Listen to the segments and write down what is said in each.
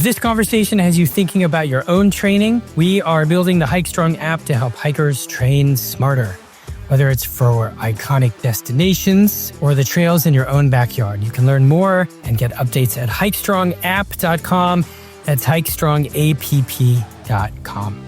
this conversation has you thinking about your own training, we are building the HikeStrong app to help hikers train smarter. Whether it's for iconic destinations or the trails in your own backyard, you can learn more and get updates at HikeStrongApp.com. That's HikeStrongApp.com.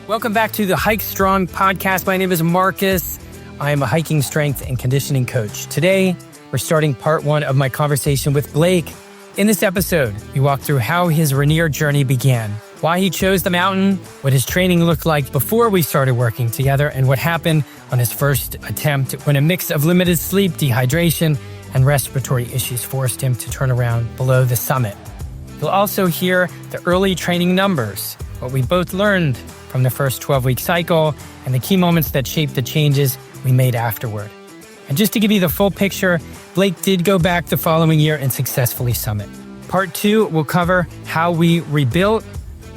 Welcome back to the HikeStrong podcast. My name is Marcus. I am a hiking strength and conditioning coach. Today, we're starting part one of my conversation with Blake. In this episode, we walk through how his Rainier journey began, why he chose the mountain, what his training looked like before we started working together, and what happened on his first attempt when a mix of limited sleep, dehydration, and respiratory issues forced him to turn around below the summit. You'll also hear the early training numbers, what we both learned from the first 12-week cycle, and the key moments that shaped the changes we made afterward. And just to give you the full picture, Blake did go back the following year and successfully summit. Part two will cover how we rebuilt,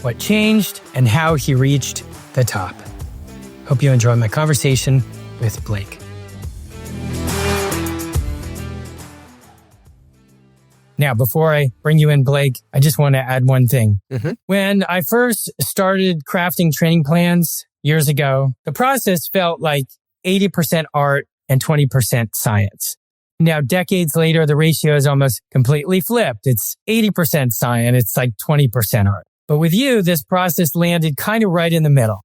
what changed, and how he reached the top. Hope you enjoy my conversation with Blake. Now, before I bring you in, Blake, I just want to add one thing. When I first started crafting training plans years ago, the process felt like 80% art and 20% science. Now, decades later, the ratio is almost completely flipped. It's 80% science. It's like 20% art. But with you, this process landed kind of right in the middle.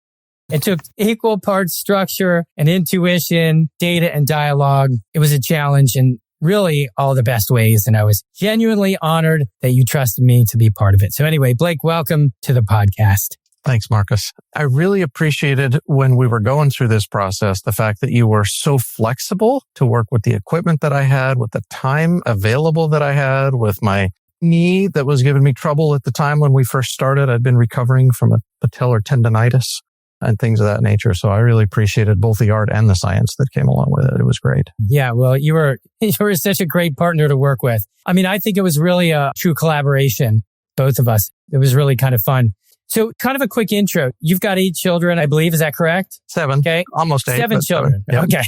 It took equal parts structure and intuition, data and dialogue. It was a challenge in really all the best ways. And I was genuinely honored that you trusted me to be part of it. So anyway, Blake, welcome to the podcast. Thanks, Marcus. I really appreciated when we were going through this process, the fact that you were so flexible to work with the equipment that I had, with the time available that I had, with my knee that was giving me trouble at the time when we first started. I'd been recovering from a patellar tendonitis and things of that nature. So I really appreciated both the art and the science that came along with it. It was great. Yeah, well, you were such a great partner to work with. I mean, I think it was really a true collaboration, both of us. It was really kind of fun. So kind of a quick intro. You've got 8 children, I believe. Is that correct? 7. Okay. Almost 8. 7 children. Yep. Okay.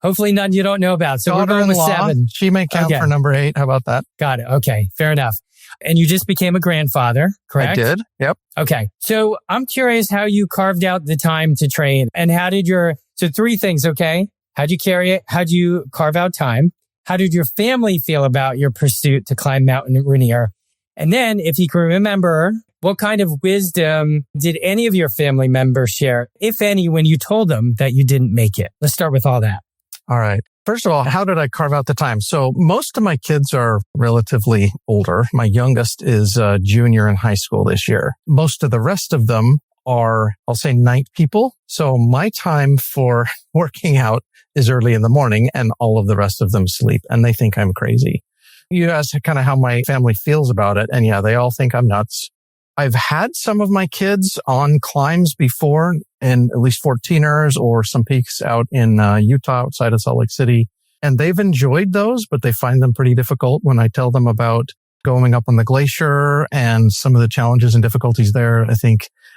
Hopefully none you don't know about. So we're going with 7. She may count for number 8. How about that? Got it. Okay. Fair enough. And you just became a grandfather, correct? I did. Yep. Okay. So I'm curious how you carved out the time to train and how did so 3 things, okay? How'd you carry it? How'd you carve out time? How did your family feel about your pursuit to climb Mount Rainier? And then if you can remember, what kind of wisdom did any of your family members share, if any, when you told them that you didn't make it? Let's start with all that. All right. First of all, how did I carve out the time? So most of my kids are relatively older. My youngest is a junior in high school this year. Most of the rest of them are, I'll say, night people. So my time for working out is early in the morning and all of the rest of them sleep and they think I'm crazy. You asked kind of how my family feels about it. And yeah, they all think I'm nuts. I've had some of my kids on climbs before, in at least 14ers or some peaks out in Utah outside of Salt Lake City. And they've enjoyed those, but they find them pretty difficult when I tell them about going up on the glacier and some of the challenges and difficulties there.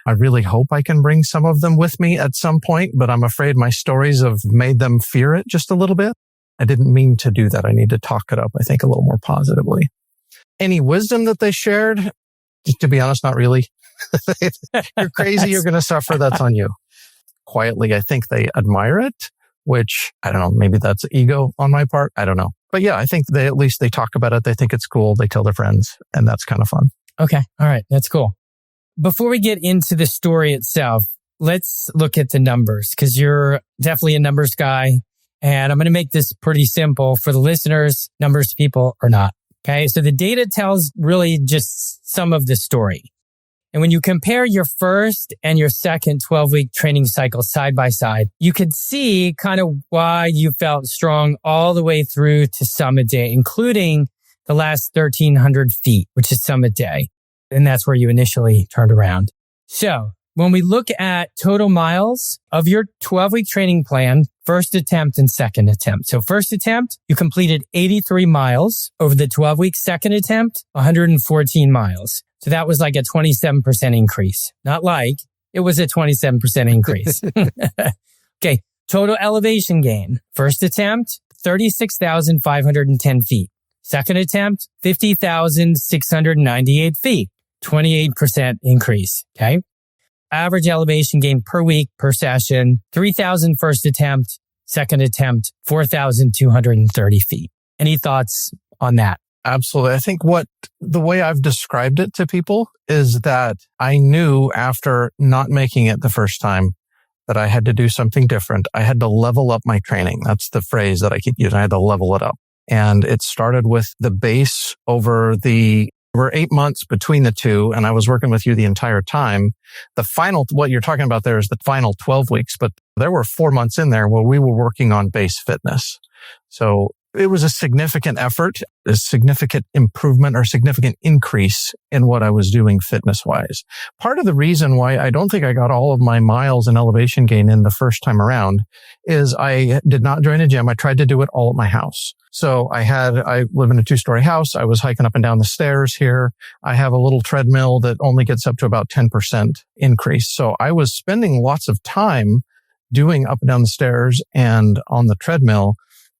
I really hope I can bring some of them with me at some point, but I'm afraid my stories have made them fear it just a little bit. I didn't mean to do that. I need to talk it up, I think, a little more positively. Any wisdom that they shared? To be honest, not really. You're crazy. You're going to suffer. That's on you. Quietly, I think they admire it, which I don't know. Maybe that's ego on my part. I don't know. But yeah, I think at least they talk about it. They think it's cool. They tell their friends and that's kind of fun. Okay. All right. That's cool. Before we get into the story itself, let's look at the numbers because you're definitely a numbers guy. And I'm going to make this pretty simple for the listeners. Numbers people or not. Okay. So the data tells really just some of the story. And when you compare your first and your second 12-week training cycle side by side, you could see kind of why you felt strong all the way through to summit day, including the last 1,300 feet, which is summit day. And that's where you initially turned around. So when we look at total miles of your 12-week training plan, first attempt and second attempt. So first attempt, you completed 83 miles. Over the 12-week second attempt, 114 miles. So that was like a 27% increase. Not like, it was a 27% increase. Okay. Total elevation gain. First attempt, 36,510 feet. Second attempt, 50,698 feet, 28% increase. Okay. Average elevation gain per week per session, 3,000 first attempt, second attempt, 4,230 feet. Any thoughts on that? Absolutely. I think the way I've described it to people is that I knew after not making it the first time that I had to do something different. I had to level up my training. That's the phrase that I keep using. I had to level it up. And it started with the base over 8 months between the two. And I was working with you the entire time. The final, what you're talking about there is the final 12 weeks, but there were 4 months in there where we were working on base fitness. So it was a significant effort, a significant improvement or significant increase in what I was doing fitness wise. Part of the reason why I don't think I got all of my miles and elevation gain in the first time around is I did not join a gym. I tried to do it all at my house. So I live in a 2-story house. I was hiking up and down the stairs here. I have a little treadmill that only gets up to about 10% increase. So I was spending lots of time doing up and down the stairs and on the treadmill.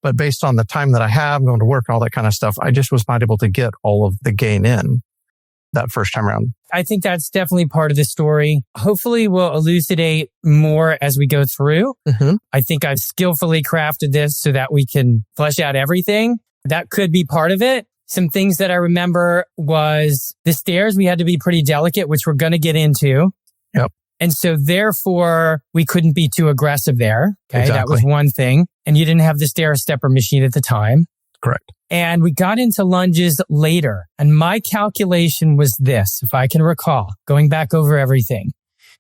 But based on the time that I have going to work and all that kind of stuff, I just was not able to get all of the gain in that first time around. I think that's definitely part of the story. Hopefully we'll elucidate more as we go through. Mm-hmm. I think I've skillfully crafted this so that we can flesh out everything. That could be part of it. Some things that I remember was the stairs. We had to be pretty delicate, which we're going to get into. Yep. And so therefore we couldn't be too aggressive there. Okay. Exactly. That was one thing. And you didn't have the stair stepper machine at the time. Correct. And we got into lunges later. And my calculation was this, if I can recall, going back over everything.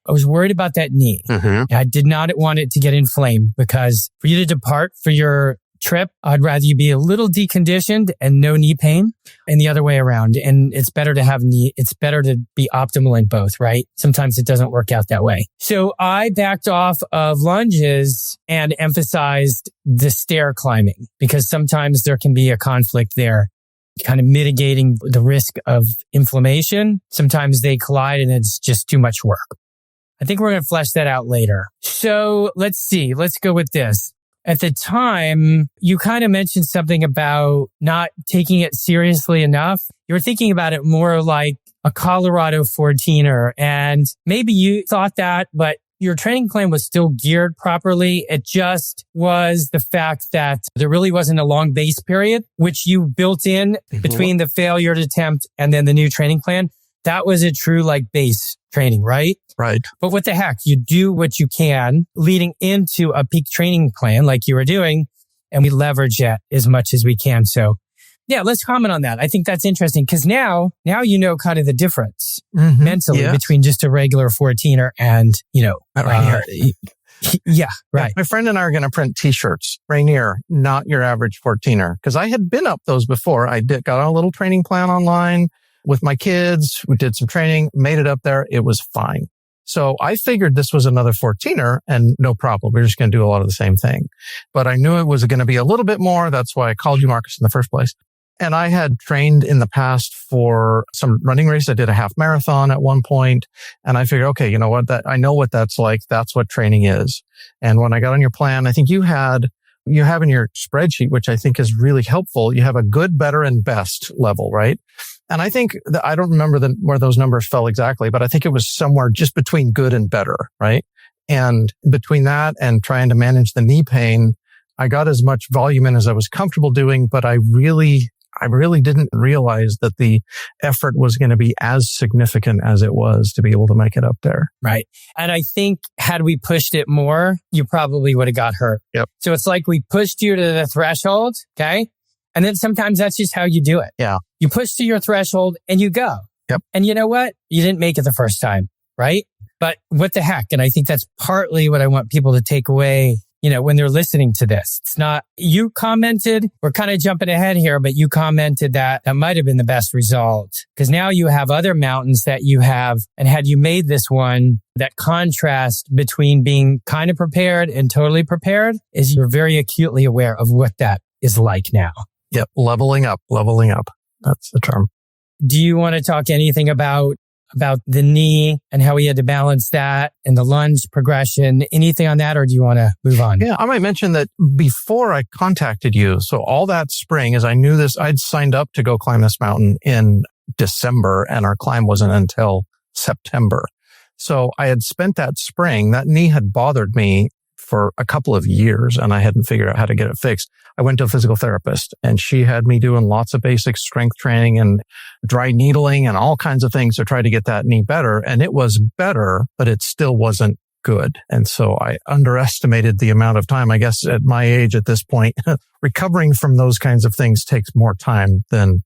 I was worried about that knee. Mm-hmm. I did not want it to get inflamed because for you to depart for your trip, I'd rather you be a little deconditioned and no knee pain, and the other way around. And it's better to have it's better to be optimal in both, right? Sometimes it doesn't work out that way. So I backed off of lunges and emphasized the stair climbing because sometimes there can be a conflict there, kind of mitigating the risk of inflammation. Sometimes they collide and it's just too much work. I think we're going to flesh that out later. So let's see. Let's go with this. At the time, you kind of mentioned something about not taking it seriously enough. You were thinking about it more like a Colorado 14er, and maybe you thought that, but your training plan was still geared properly. It just was the fact that there really wasn't a long base period, which you built in between the failure attempt and then the new training plan. That was a true base training, right? Right. But what the heck? You do what you can leading into a peak training plan like you were doing, and we leverage it as much as we can. So yeah, let's comment on that. I think that's interesting because now you know kind of the difference mentally between just a regular 14er and, Rainier. Yeah, right. My friend and I are going to print t-shirts. Rainier, not your average 14er. Because I had been up those before. I got a little training plan online with my kids. We did some training, made it up there. It was fine. So I figured this was another 14er and no problem. We're just going to do a lot of the same thing. But I knew it was going to be a little bit more. That's why I called you, Marcus, in the first place. And I had trained in the past for some running race. I did a half marathon at one point. And I figured, okay, you know what? I know what that's like. That's what training is. And when I got on your plan, I think you have in your spreadsheet, which I think is really helpful. You have a good, better, and best level, right? And I think that I don't remember where those numbers fell exactly, but I think it was somewhere just between good and better, right? And between that and trying to manage the knee pain, I got as much volume in as I was comfortable doing, but I really didn't realize that the effort was going to be as significant as it was to be able to make it up there. Right. And I think had we pushed it more, you probably would have got hurt. Yep. So it's like we pushed you to the threshold. Okay. And then sometimes that's just how you do it. Yeah. You push to your threshold and you go. Yep. And you know what? You didn't make it the first time. Right. But what the heck? And I think that's partly what I want people to take away, when they're listening to this. It's not, you commented, we're kind of jumping ahead here, but you commented that might have been the best result because now you have other mountains that you have. And had you made this one, that contrast between being kind of prepared and totally prepared is you're very acutely aware of what that is like now. Yep. Leveling up. That's the term. Do you want to talk anything about about the knee and how we had to balance that and the lunge progression. Anything on that, or do you want to move on? Yeah, I might mention that before I contacted you, so all that spring, as I knew this, I'd signed up to go climb this mountain in December, and our climb wasn't until September. So I had spent that spring, that knee had bothered me for a couple of years, and I hadn't figured out how to get it fixed. I went to a physical therapist, and she had me doing lots of basic strength training and dry needling and all kinds of things to try to get that knee better. And it was better, but it still wasn't good. And so I underestimated the amount of time. I guess at my age at this point, recovering from those kinds of things takes more time than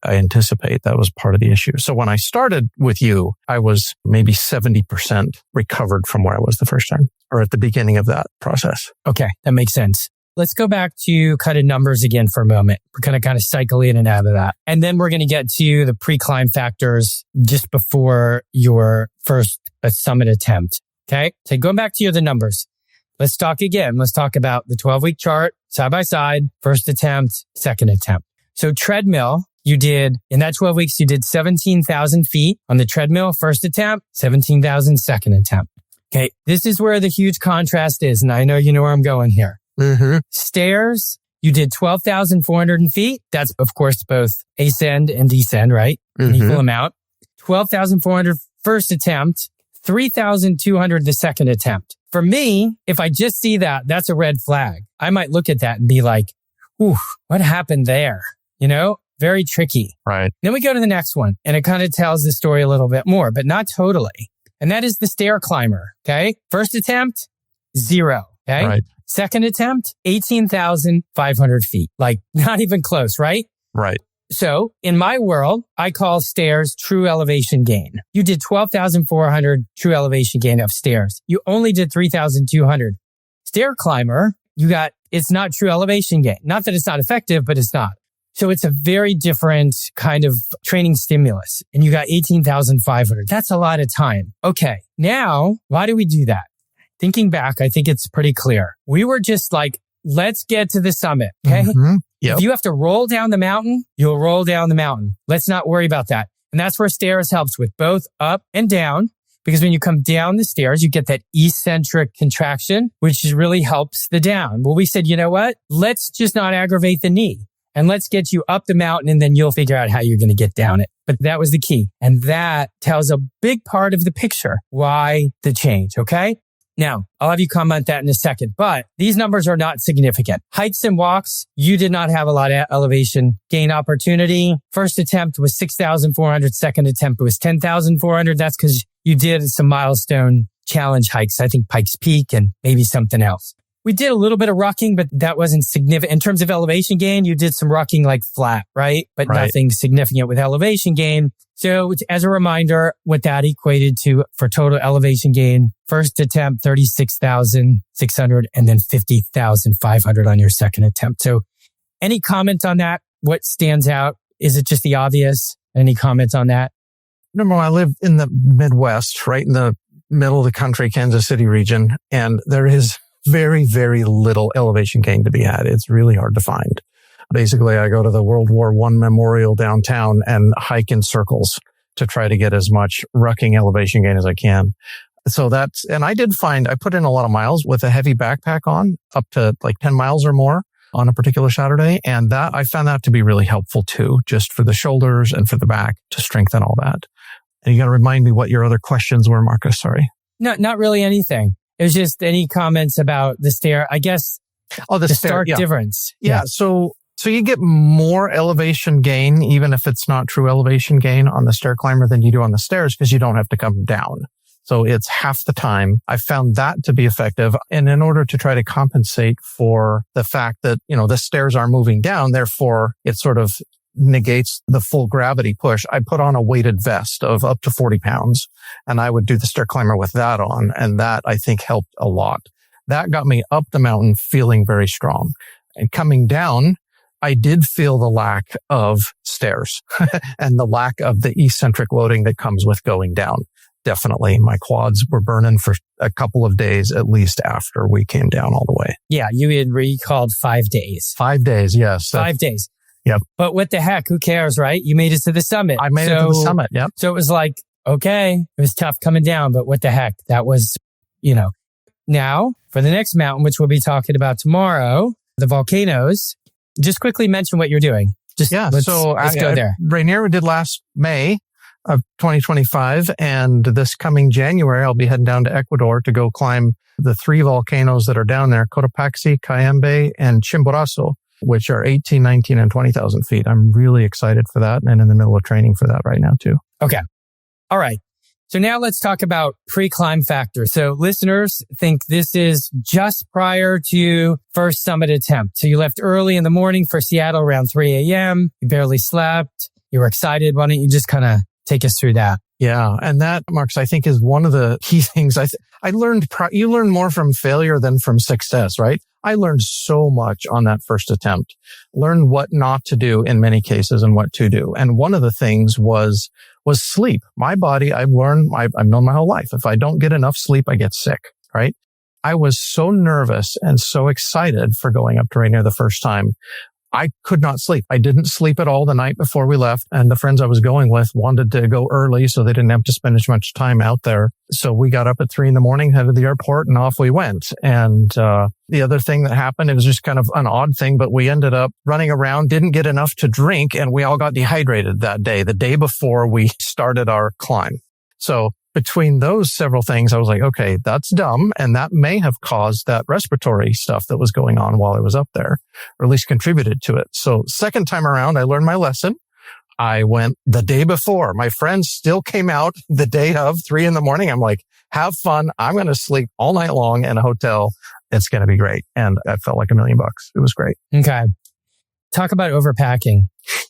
I anticipate. That was part of the issue. So when I started with you, I was maybe 70% recovered from where I was the first time, or at the beginning of that process. Okay, that makes sense. Let's go back to kind of numbers again for a moment. We're going to kind of cycle in and out of that. And then we're going to get to the pre-climb factors just before your first summit attempt. Okay, so going back to the numbers. Let's talk again. Let's talk about the 12-week chart, side by side, first attempt, second attempt. So treadmill, you did, in that 12 weeks, you did 17,000 feet on the treadmill, first attempt, 17,000 second attempt. Okay, this is where the huge contrast is, and I know you know where I'm going here. Mm-hmm. Stairs, you did 12,400 feet. That's, of course, both ascend and descend, right? An equal amount. 12,400 first attempt, 3,200 the second attempt. For me, if I just see that, that's a red flag. I might look at that and be like, ooh, what happened there? You know, very tricky. Right. Then we go to the next one, and it kind of tells the story a little bit more, but not totally. And that is the stair climber. Okay. First attempt, 0. Okay. Right. Second attempt, 18,500 feet. Like not even close, right? Right. So in my world, I call stairs true elevation gain. You did 12,400 true elevation gain of stairs. You only did 3,200. Stair climber, it's not true elevation gain. Not that it's not effective, but it's not. So it's a very different kind of training stimulus. And you got 18,500. That's a lot of time. Okay. Now, why do we do that? Thinking back, I think it's pretty clear. We were just like, let's get to the summit. Okay. Mm-hmm. Yep. If you have to roll down the mountain, you'll roll down the mountain. Let's not worry about that. And that's where stairs helps with both up and down. Because when you come down the stairs, you get that eccentric contraction, which really helps the down. Well, we said, you know what? Let's just not aggravate the knee. And let's get you up the mountain, and then you'll figure out how you're going to get down it. But that was the key. And that tells a big part of the picture. Why the change? Okay. Now, I'll have you comment that in a second, but these numbers are not significant. Hikes and walks, you did not have a lot of elevation gain opportunity. First attempt was 6,400. Second attempt was 10,400. That's because you did some milestone challenge hikes. I think Pikes Peak and maybe something else. We did a little bit of rocking, but that wasn't significant. In terms of elevation gain, you did some rocking like flat, right? But nothing significant with elevation gain. So as a reminder, what that equated to for total elevation gain, first attempt, 36,600 and then 50,500 on your second attempt. So any comments on that? What stands out? Is it just the obvious? Any comments on that? Number one, I live in the Midwest, right in the middle of the country, Kansas City region, and there is very, very little elevation gain to be had. It's really hard to find. Basically, I go to the World War I memorial downtown and hike in circles to try to get as much rucking elevation gain as I can. So and I put in a lot of miles with a heavy backpack on, up to like 10 miles or more on a particular Saturday. And I found that to be really helpful too, just for the shoulders and for the back to strengthen all that. And you got to remind me what your other questions were, Marcus. Sorry. No, not really anything. It was just any comments about the stair, I guess. Oh, the stair, stark difference. Yeah. So you get more elevation gain, even if it's not true elevation gain on the stair climber than you do on the stairs, because you don't have to come down. So it's half the time. I found that to be effective. And in order to try to compensate for the fact that, the stairs are moving down, therefore it sort of negates the full gravity push, I put on a weighted vest of up to 40 pounds, and I would do the stair climber with that on. And that, I think, helped a lot. That got me up the mountain feeling very strong. And coming down, I did feel the lack of stairs and the lack of the eccentric loading that comes with going down. Definitely. My quads were burning for a couple of days, at least after we came down all the way. Yeah. You had recalled 5 days. 5 days. Yes. 5 days. Yep. But what the heck? Who cares, right? You made it to the summit. I made it to the summit. Yep. So it was like okay, it was tough coming down, but what the heck? That was, Now, for the next mountain, which we'll be talking about tomorrow, the volcanoes, just quickly mention what you're doing. Let's go there. Rainier we did last May of 2025. And this coming January, I'll be heading down to Ecuador to go climb the 3 volcanoes that are down there, Cotopaxi, Cayambe, and Chimborazo, which are 18, 19, and 20,000 feet. I'm really excited for that and in the middle of training for that right now too. Okay. All right. So now let's talk about pre-climb factor. So listeners think this is just prior to first summit attempt. So you left early in the morning for Seattle around 3 a.m. You barely slept. You were excited. Why don't you just kind of take us through that? Yeah. And that, Marcus, I think is one of the key things I learned. You learn more from failure than from success, right? I learned so much on that first attempt, learned what not to do in many cases and what to do. And one of the things was sleep. My body, I've known my whole life. If I don't get enough sleep, I get sick, right? I was so nervous and so excited for going up to Rainier the first time. I could not sleep. I didn't sleep at all the night before we left. And the friends I was going with wanted to go early so they didn't have to spend as much time out there. So we got up at 3 a.m, headed to the airport, and off we went. And the other thing that happened, it was just kind of an odd thing, but we ended up running around, didn't get enough to drink, and we all got dehydrated that day, the day before we started our climb. So between those several things, I was like, okay, that's dumb. And that may have caused that respiratory stuff that was going on while I was up there, or at least contributed to it. So second time around, I learned my lesson. I went the day before. My friends still came out the day of 3 a.m. I'm like, have fun. I'm going to sleep all night long in a hotel. It's going to be great. And I felt like $1 million. It was great. Okay. Talk about overpacking.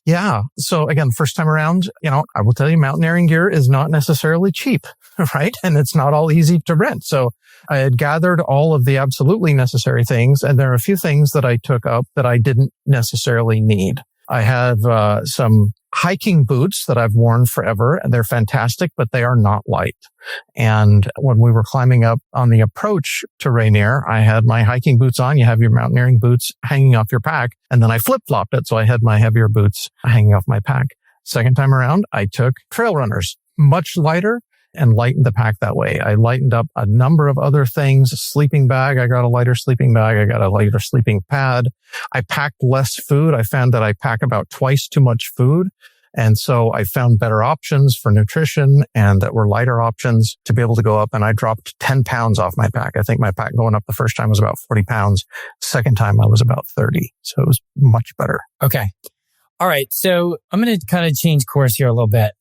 Yeah. So again, first time around, I will tell you, mountaineering gear is not necessarily cheap, right? And it's not all easy to rent. So I had gathered all of the absolutely necessary things. And there are a few things that I took up that I didn't necessarily need. I have some hiking boots that I've worn forever, and they're fantastic, but they are not light. And when we were climbing up on the approach to Rainier, I had my hiking boots on. You have your mountaineering boots hanging off your pack. And then I flip-flopped it. So I had my heavier boots hanging off my pack. Second time around, I took trail runners, much lighter, and lightened the pack that way. I lightened up a number of other things. A sleeping bag. I got a lighter sleeping bag. I got a lighter sleeping pad. I packed less food. I found that I pack about twice too much food. And so I found better options for nutrition and that were lighter options to be able to go up. And I dropped 10 pounds off my pack. I think my pack going up the first time was about 40 pounds. Second time I was about 30. So it was much better. Okay. All right. So I'm going to kind of change course here a little bit.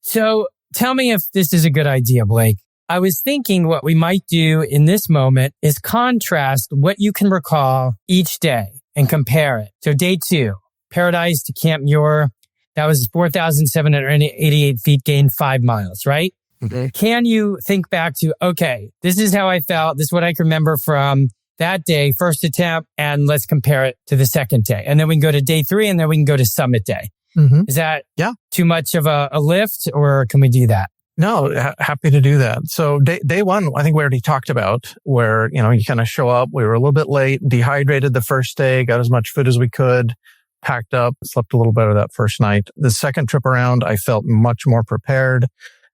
So tell me if this is a good idea, Blake. I was thinking what we might do in this moment is contrast what you can recall each day and compare it. So day 2, Paradise to Camp Muir. That was 4,788 feet, gained 5 miles, right? Okay. Can you think back to, okay, this is how I felt. This is what I can remember from that day, first attempt, and let's compare it to the second day. And then we can go to day 3, and then we can go to summit day. Mm-hmm. Is that too much of a lift, or can we do that? No, happy to do that. So day 1, I think we already talked about where, you kind of show up. We were a little bit late, dehydrated the first day, got as much food as we could, packed up, slept a little better that first night. The second trip around, I felt much more prepared,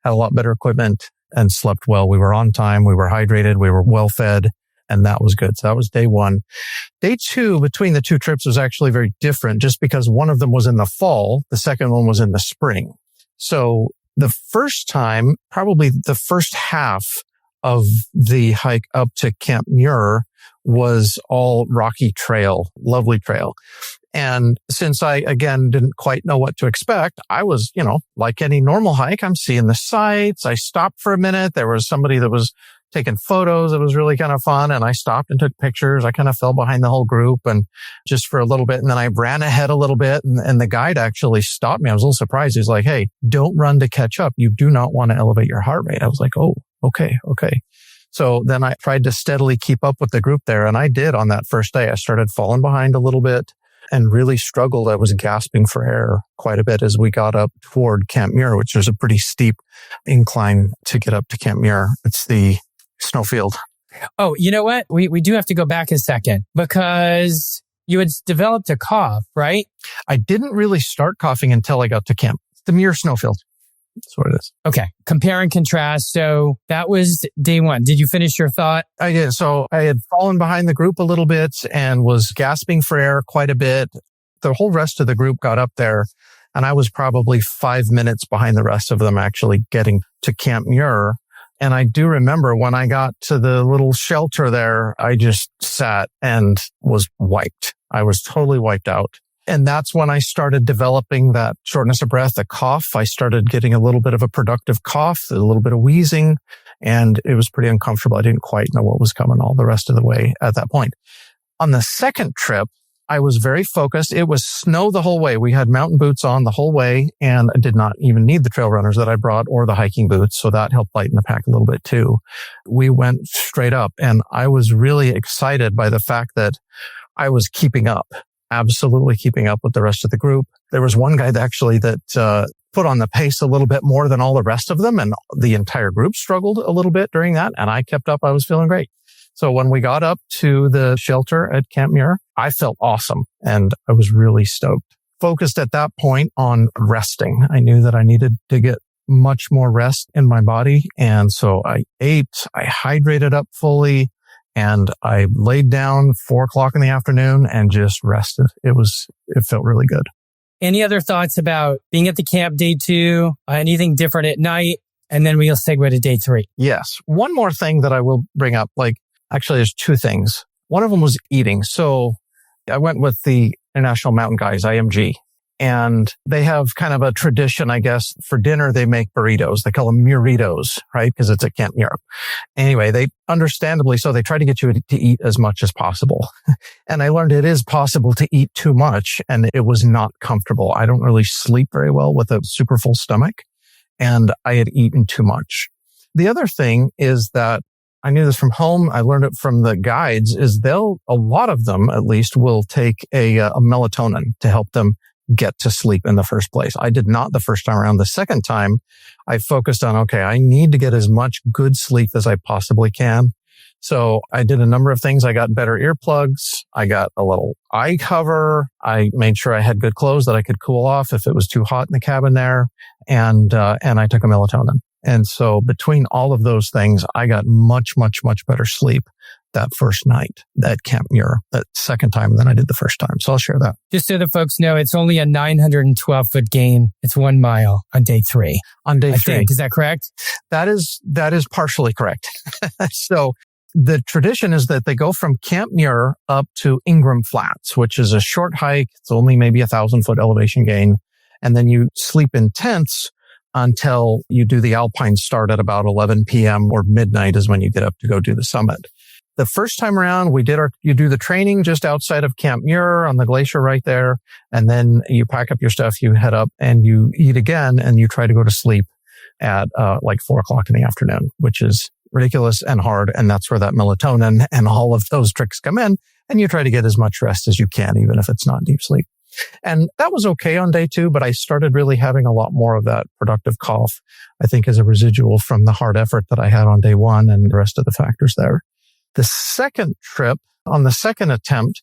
had a lot better equipment, and slept well. We were on time. We were hydrated. We were well fed. And that was good. So that was day 1. Day 2, between the 2 trips, was actually very different just because one of them was in the fall. The second one was in the spring. So the first time, probably the first half of the hike up to Camp Muir was all rocky trail, lovely trail. And since I, again, didn't quite know what to expect, I was, like any normal hike, I'm seeing the sights. I stopped for a minute. There was somebody that was taking photos. It was really kind of fun. And I stopped and took pictures. I kind of fell behind the whole group and just for a little bit. And then I ran ahead a little bit and the guide actually stopped me. I was a little surprised. He's like, hey, don't run to catch up. You do not want to elevate your heart rate. I was like, oh, okay. So then I tried to steadily keep up with the group there. And I did on that first day. I started falling behind a little bit and really struggled. I was gasping for air quite a bit as we got up toward Camp Muir, which is a pretty steep incline to get up to Camp Muir. It's the snowfield. Oh, you know what? We do have to go back a second because you had developed a cough, right? I didn't really start coughing until I got to camp. The Muir snowfield. That's what it is. Okay. Compare and contrast. So that was day one. Did you finish your thought? I did. So I had fallen behind the group a little bit and was gasping for air quite a bit. The whole rest of the group got up there, and I was probably 5 minutes behind the rest of them actually getting to Camp Muir. And I do remember when I got to the little shelter there, I just sat and was wiped. I was totally wiped out. And that's when I started developing that shortness of breath, the cough. I started getting a little bit of a productive cough, a little bit of wheezing, and it was pretty uncomfortable. I didn't quite know what was coming all the rest of the way at that point. On the second trip, I was very focused. It was snow the whole way. We had mountain boots on the whole way, and I did not even need the trail runners that I brought or the hiking boots. So that helped lighten the pack a little bit too. We went straight up, and I was really excited by the fact that I was keeping up, absolutely keeping up with the rest of the group. There was one guy that put on the pace a little bit more than all the rest of them, and the entire group struggled a little bit during that, and I kept up. I was feeling great. So when we got up to the shelter at Camp Muir, I felt awesome, and I was really stoked. Focused at that point on resting. I knew that I needed to get much more rest in my body, and so I ate, I hydrated up fully, and I laid down 4:00 in the afternoon and just rested. It felt really good. Any other thoughts about being at the camp day two? Anything different at night? And then we'll segue to day three. Yes. One more thing that I will bring up, actually, there's two things. One of them was eating. So I went with the International Mountain Guys, IMG, and they have kind of a tradition, I guess. For dinner, they make burritos. They call them Muritos, right? Because it's at Camp Muir. Anyway, they understandably so they try to get you to eat as much as possible. And I learned it is possible to eat too much, and it was not comfortable. I don't really sleep very well with a super full stomach, and I had eaten too much. The other thing is that I knew this from home. I learned it from the guides is a lot of them at least will take a melatonin to help them get to sleep in the first place. I did not the first time around. The second time I focused on, okay, I need to get as much good sleep as I possibly can. So I did a number of things. I got better earplugs. I got a little eye cover. I made sure I had good clothes that I could cool off if it was too hot in the cabin there. And I took a melatonin. And so between all of those things, I got much, much, much better sleep that first night at Camp Muir, that second time than I did the first time. So I'll share that. Just so the folks know, it's only a 912-foot gain. It's 1 mile on day three. On day three. Is that correct? That is partially correct. So the tradition is that they go from Camp Muir up to Ingram Flats, which is a short hike. It's only maybe 1,000-foot elevation gain. And then you sleep in tents until you do the alpine start at about 11 p.m. or midnight is when you get up to go do the summit. The first time around, you do the training just outside of Camp Muir on the glacier right there. And then you pack up your stuff, you head up and you eat again and you try to go to sleep at 4:00 in the afternoon, which is ridiculous and hard. And that's where that melatonin and all of those tricks come in. And you try to get as much rest as you can, even if it's not deep sleep. And that was okay on day two, but I started really having a lot more of that productive cough, I think as a residual from the hard effort that I had on day one and the rest of the factors there. The second trip, on the second attempt,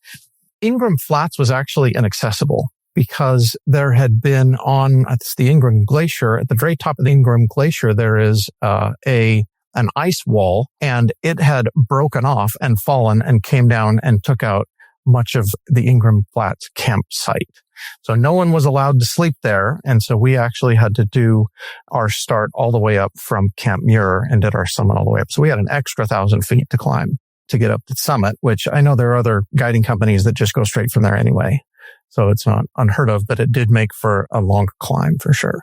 Ingram Flats was actually inaccessible because there had been the Ingram Glacier, at the very top of the Ingram Glacier, there is an ice wall, and it had broken off and fallen and came down and took out much of the Ingram Flats campsite. So no one was allowed to sleep there. And so we actually had to do our start all the way up from Camp Muir and did our summit all the way up. So we had an extra 1,000 feet to climb to get up to the summit, which I know there are other guiding companies that just go straight from there anyway. So it's not unheard of, but it did make for a long climb for sure.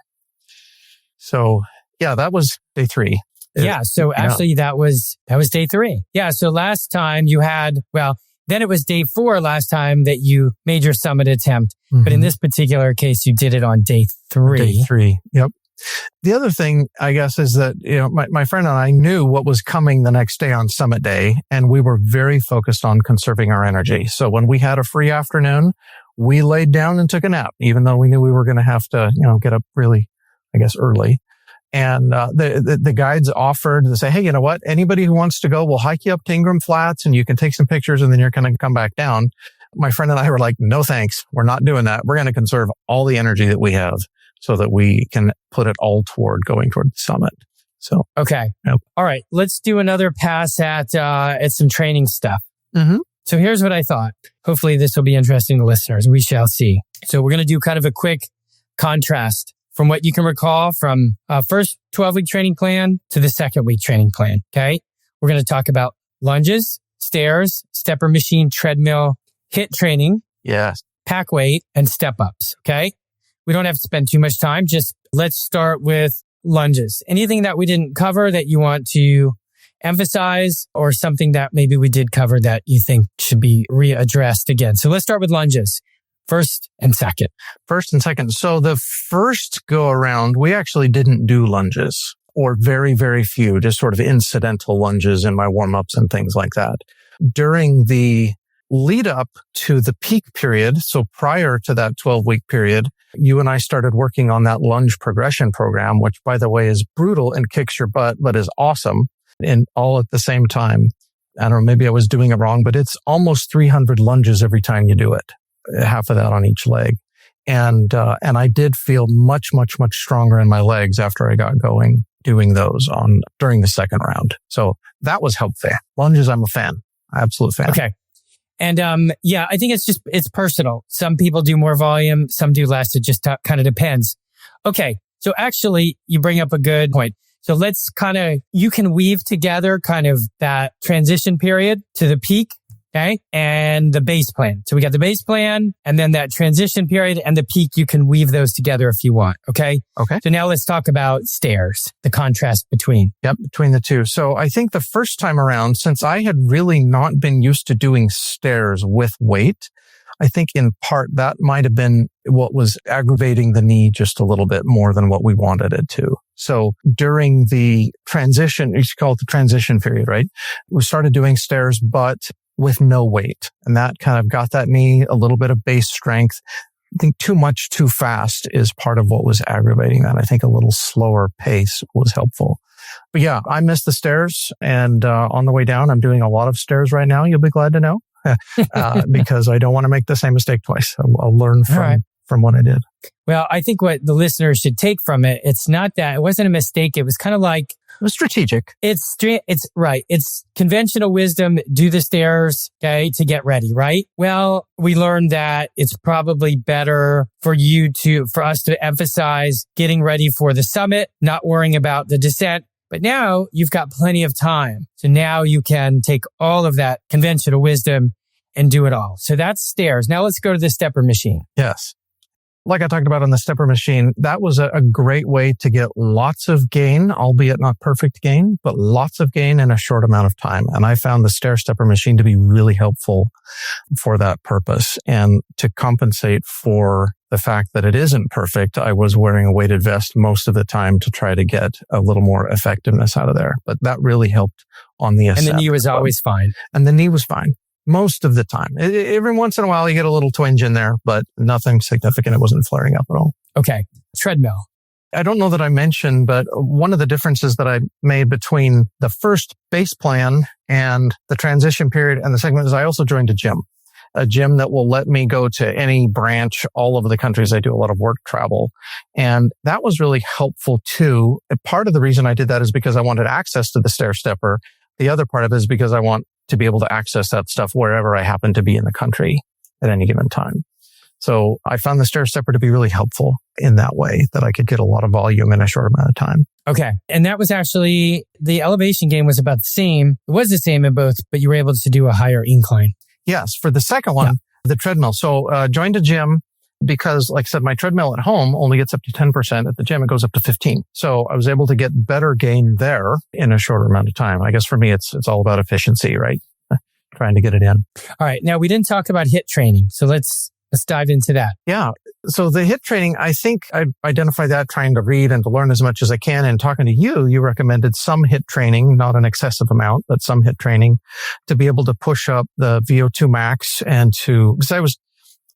So yeah, that was day three. Actually that was day three. Yeah. So last time you had, then it was day 4 last time that you made your summit attempt. Mm-hmm. But in this particular case, you did it on day 3. Day 3. Yep. The other thing, I guess, is that, my friend and I knew what was coming the next day on summit day, and we were very focused on conserving our energy. So when we had a free afternoon, we laid down and took a nap, even though we knew we were going to have to, get up really, early. And the guides offered to say, hey, you know what? Anybody who wants to go, we'll hike you up to Ingram Flats and you can take some pictures and then you're going to come back down. My friend and I were like, no, thanks. We're not doing that. We're going to conserve all the energy that we have so that we can put it all toward going toward the summit. So, okay. Yep. All right. Let's do another pass at some training stuff. Mm-hmm. So here's what I thought. Hopefully this will be interesting to listeners. We shall see. So we're going to do kind of a quick contrast from what you can recall from first 12-week training plan to the second week training plan. Okay. We're going to talk about lunges, stairs, stepper machine, treadmill, HIIT training, Yes. pack weight, and step ups. Okay. We don't have to spend too much time. Just let's start with lunges. Anything that we didn't cover that you want to emphasize, or something that maybe we did cover that you think should be readdressed again? So let's start with lunges. First and second. First and second. So the first go around, we actually didn't do lunges, or very, very few, just sort of incidental lunges in my warm-ups and things like that. During the lead up to the peak period, so prior to that 12-week period, you and I started working on that lunge progression program, which, by the way, is brutal and kicks your butt, but is awesome, and all at the same time. I don't know, maybe I was doing it wrong, but it's almost 300 lunges every time you do it, half of that on each leg. And I did feel much, much, much stronger in my legs after I got going doing those during the second round. So that was helpful. Lunges, I'm a fan. Absolute fan. Okay. And I think it's personal. Some people do more volume, some do less. It just kind of depends. Okay. So actually, you bring up a good point. So let's you can weave together kind of that transition period to the peak. Okay. And the base plan. So we got the base plan and then that transition period and the peak. You can weave those together if you want. Okay. Okay. So now let's talk about stairs, the contrast between. Yep. Between the two. So I think the first time around, since I had really not been used to doing stairs with weight, I think in part that might have been what was aggravating the knee just a little bit more than what we wanted it to. So during the transition, you should call it the transition period, right? We started doing stairs, but with no weight. And that kind of got that knee a little bit of base strength. I think too much too fast is part of what was aggravating that. I think a little slower pace was helpful. But yeah, I missed the stairs. And on the way down, I'm doing a lot of stairs right now. You'll be glad to know because I don't want to make the same mistake twice. I'll learn from what I did. Well, I think what the listeners should take from it, it's not that it wasn't a mistake. It was kind of like, it was strategic. It's right. It's conventional wisdom. Do the stairs, okay, to get ready, right? Well, we learned that it's probably better for us to emphasize getting ready for the summit, not worrying about the descent. But now you've got plenty of time. So now you can take all of that conventional wisdom and do it all. So that's stairs. Now let's go to the stepper machine. Yes. Like I talked about on the stepper machine, that was a great way to get lots of gain, albeit not perfect gain, but lots of gain in a short amount of time. And I found the stair stepper machine to be really helpful for that purpose. And to compensate for the fact that it isn't perfect, I was wearing a weighted vest most of the time to try to get a little more effectiveness out of there. But that really helped on the ascent. And the knee was always fine. And the knee was fine. Most of the time. Every once in a while, you get a little twinge in there, but nothing significant. It wasn't flaring up at all. Okay. Treadmill. I don't know that I mentioned, but one of the differences that I made between the first base plan and the transition period and the second is I also joined a gym that will let me go to any branch all over the countries. I do a lot of work travel. And that was really helpful too. And part of the reason I did that is because I wanted access to the stair stepper. The other part of it is because I want to be able to access that stuff wherever I happen to be in the country at any given time. So I found the stair stepper to be really helpful in that way, that I could get a lot of volume in a short amount of time. Okay. And that was actually, the elevation gain was about the same. It was the same in both, but you were able to do a higher incline. Yes. For the second one, the treadmill. So joined a gym because, like I said, my treadmill at home only gets up to 10%. At the gym, it goes up to 15%. So I was able to get better gain there in a shorter amount of time. I guess for me, it's all about efficiency, right? Trying to get it in. All right. Now, we didn't talk about HIIT training. So let's dive into that. Yeah. So the HIIT training, I think I identify that trying to read and to learn as much as I can. And talking to you recommended some HIIT training, not an excessive amount, but some HIIT training to be able to push up the VO2 max because I was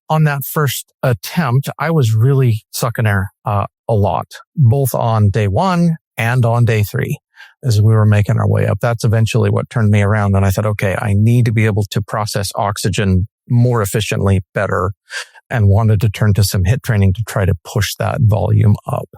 on that first attempt, I was really sucking air a lot, both on day 1 and on day 3 as we were making our way up. That's eventually what turned me around. And I thought, okay, I need to be able to process oxygen more efficiently, better. and wanted to turn to some HIIT training to try to push that volume up.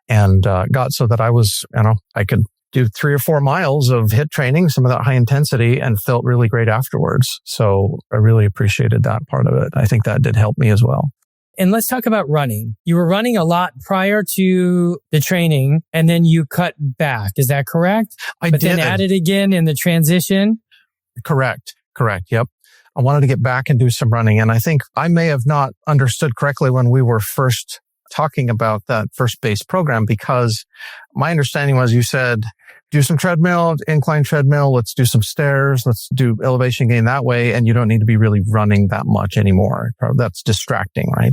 And got so that I could do 3 or 4 miles of HIIT training, some of that high intensity, and felt really great afterwards. So I really appreciated that part of it. I think that did help me as well. And let's talk about running. You were running a lot prior to the training, and then you cut back. Is that correct? But then added again in the transition? Correct. Yep. I wanted to get back and do some running. And I think I may have not understood correctly when we were first talking about that first base program, because my understanding was you said, do some treadmill, incline treadmill, let's do some stairs, let's do elevation gain that way, and you don't need to be really running that much anymore. That's distracting, right?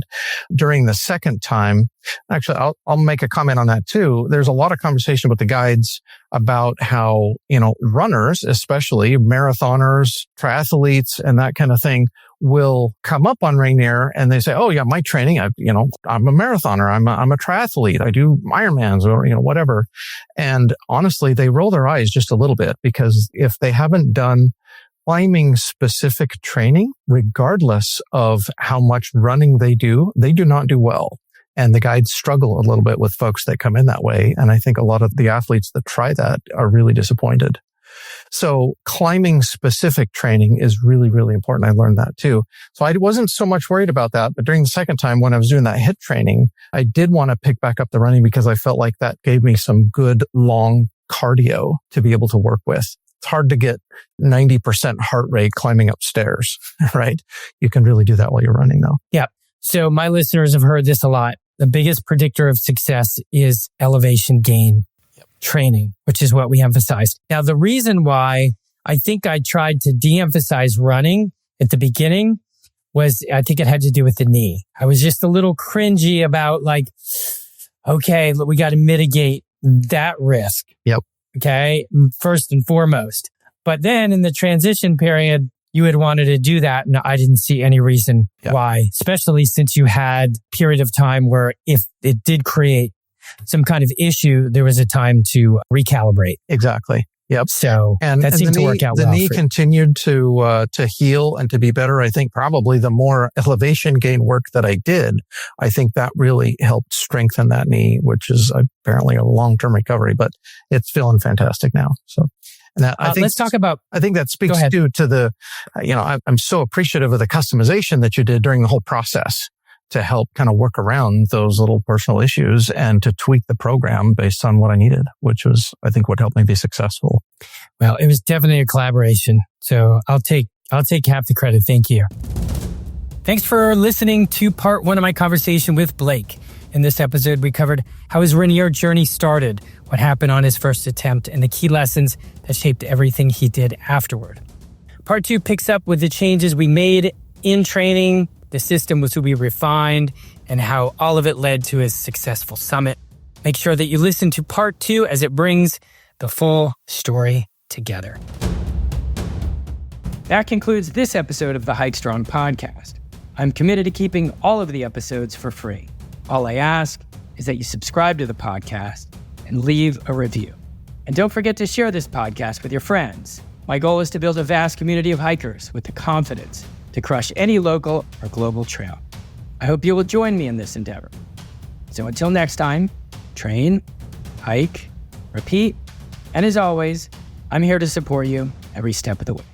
During the second time, actually, I'll make a comment on that too. There's a lot of conversation with the guides about how, runners, especially marathoners, triathletes, and that kind of thing, will come up on Rainier and they say, oh yeah, my training, I'm a marathoner, I'm a triathlete, I do Ironmans or, whatever. And honestly, they roll their eyes just a little bit, because if they haven't done climbing specific training, regardless of how much running they do not do well. And the guides struggle a little bit with folks that come in that way. And I think a lot of the athletes that try that are really disappointed. So climbing specific training is really, really important. I learned that too. So I wasn't so much worried about that. But during the second time, when I was doing that HIIT training, I did want to pick back up the running, because I felt like that gave me some good long cardio to be able to work with. It's hard to get 90% heart rate climbing up stairs, right? You can really do that while you're running though. Yeah. So my listeners have heard this a lot. The biggest predictor of success is elevation gain training, which is what we emphasized. Now, the reason why I think I tried to de-emphasize running at the beginning was, I think it had to do with the knee. I was just a little cringy about okay, we got to mitigate that risk. Yep. Okay. First and foremost. But then in the transition period, you had wanted to do that. And I didn't see any reason why, especially since you had a period of time where if it did create some kind of issue, there was a time to recalibrate. Exactly. Yep. So that seemed to work out well. The knee continued to heal and to be better. I think probably the more elevation gain work that I did, I think that really helped strengthen that knee, which is apparently a long-term recovery, but it's feeling fantastic now. So, and that, I think let's talk about. I think that speaks to the, I'm so appreciative of the customization that you did during the whole process to help kind of work around those little personal issues and to tweak the program based on what I needed, which was, I think, what helped me be successful. Well, it was definitely a collaboration. So I'll take half the credit. Thank you. Thanks for listening to part 1 of my conversation with Blake. In this episode, we covered how his Rainier journey started, what happened on his first attempt, and the key lessons that shaped everything he did afterward. Part 2 picks up with the changes we made in training, the system was we refined, and how all of it led to his successful summit. Make sure that you listen to part 2 as it brings the full story together. That concludes this episode of the HikeStrong podcast. I'm committed to keeping all of the episodes for free. All I ask is that you subscribe to the podcast and leave a review. And don't forget to share this podcast with your friends. My goal is to build a vast community of hikers with the confidence to crush any local or global trail. I hope you will join me in this endeavor. So until next time, train, hike, repeat, and as always, I'm here to support you every step of the way.